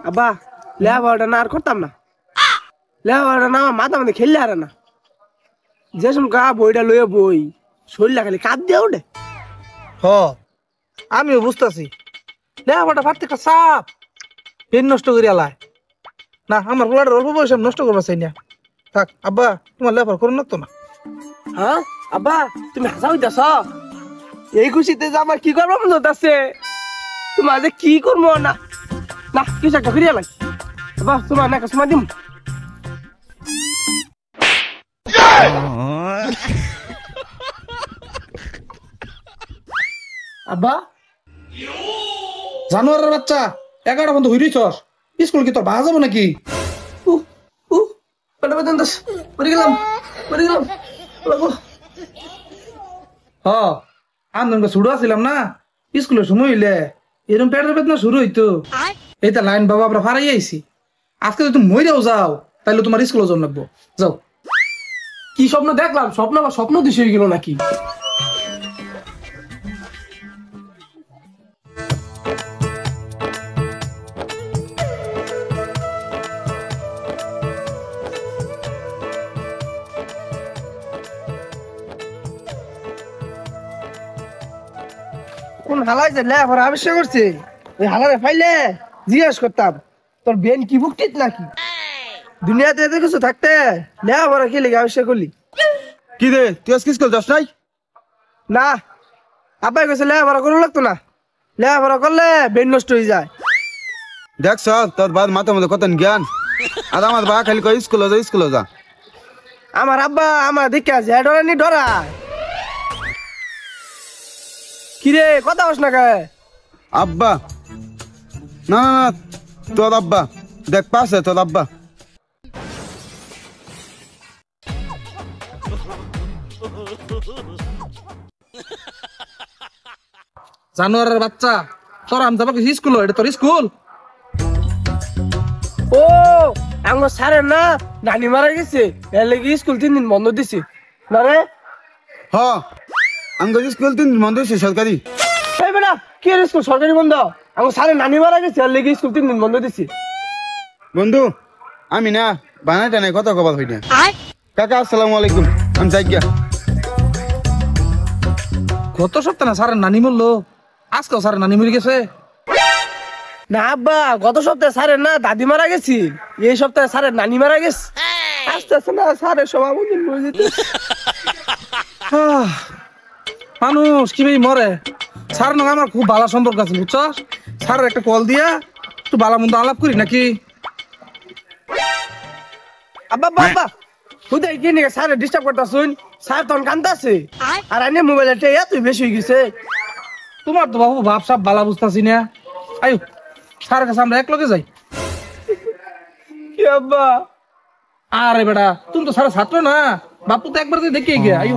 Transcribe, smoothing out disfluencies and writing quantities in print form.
আব্বা লেখাপড়াটা না আর করতাম না, লেখাপড়াটা না আমার মাথা মধ্যে খেললে আর না, যে গা বইটা লইয়া বই শরীরটা খালি কাঁদ দিয়ে ওঠে। হ আমিও বুঝতেছি লেখাপড়া ভাবতে একটা চাপ পেন নষ্ট করে আলায় না। আমার পোলাটা অল্প বয়সে নষ্ট করবা চাই না। থাক আব্বা তোমার লেখাপড়া করুন না তো না। হ্যাঁ আব্বা তুমি হাসা হইতেছ, এই খুশিতে যে আমার কি করবো মনে হচ্ছে, তোমার যে কি করবো না না কিছু একটা ফিরিয়ে লাগে। আব্বা তোমার না সময় দিম। আব্বা জানোয়ারের বাচ্চা 11টা পর্যন্ত হইরিছস, স্কুল কি তোর বাহা যাবো নাকি? হ আন্দোলন শুরু আসছিলাম না, স্কুলের সময় হইলে এরকম পেটের বেদনা শুরু হইতো। এইটা লাইন বাবা আমরা ফারাই আইছি। আজকে যদি তুমি মইরাও যাও তাইলে তোমার স্কুলে জন্ম লাগবো। যাও। কি স্বপ্ন দেখলাম, স্বপ্ন বা স্বপ্ন দিশে হয়ে গেল নাকি? কোন হালাই যে লেখাপড়া আবিষ্কার করছে, ওই হালারে ফাইলে জিজ্ঞাসা করতাম তোর বেন কি বুকটিত নাকি? দুনিয়াতে এত কিছু থাকতে লেখাপড়া কি লেগে আবিষ্কার করলি? কি রে তুই আজকে স্কুল যাস নাই? না আব্বাই কইছে লেখাপড়া করা লাগতো না, লেখাপড়া করলে বেন নষ্ট হয়ে যায়। দেখছ তোর বাদ মাথার মধ্যে কত জ্ঞান, আর আমার বা খালি কই স্কুলে যা স্কুলে যা। আমার আব্বা আমার দেখে আছে ডরানি ডরায়। কিরে কথা বস না কে? আব্বা না না না তোর আব্বা, দেখ পাশে তোর আব্বা। জানোয়ারের বাচ্চা তোর আমি যাবো স্কুল, এটা তোর স্কুল? ও আমার স্যারের না নানি মারা গেছে, এর লেগে স্কুল 3 দিন বন্ধ দিছে না রে? হ আমি স্কুল 3 দিন বন্ধ হয়েছে সরকারি। এই বেটা কি রে স্কুল সরকারি বন্ধ? আমার স্যারের নানি মারা গেছে, এর লেগে স্কুল 3 দিন বন্ধ দিছে। বন্ধু আমি না বানাই টানাই কত কবার হইনি। কাকা আসসালামু আলাইকুম, আমি যাই গিয়া। গত সপ্তাহে না স্যারের নানি মরলো, আজকেও স্যারের নানি মরে গেছে। না আব্বা গত সপ্তাহে স্যারের না দাদি মারা গেছি, এই সপ্তাহে স্যারের নানি মারা গেছে। আস্তে আস্তে না স্যারের সভাপতি মরে যেতে। মানুষ কিভাবে মরে? স্যার না আমার খুব ভালো সম্পর্ক আছে বুঝছস, স্যারের একটা কল দিয়া একটু ভালো মন্দ আলাপ করি নাকি? আব্বা বাবা হুদাই কি নিয়ে স্যারের ডিস্টার্ব করতা শুন, স্যার তখন কান্দাছে আর আইনে মোবাইলে টেয়া তুই বেশি হয়ে গেছে। তোমার তো বাবু ভাব সাব ভালো বুঝতেছি না। আয়ু স্যারের কাছে আমরা এক লগে যাই। কি আব্বা? আরে বেটা তুমি তো স্যারের ছাত্র না, বাপু তো একবার দেখে গিয়া। আয়ু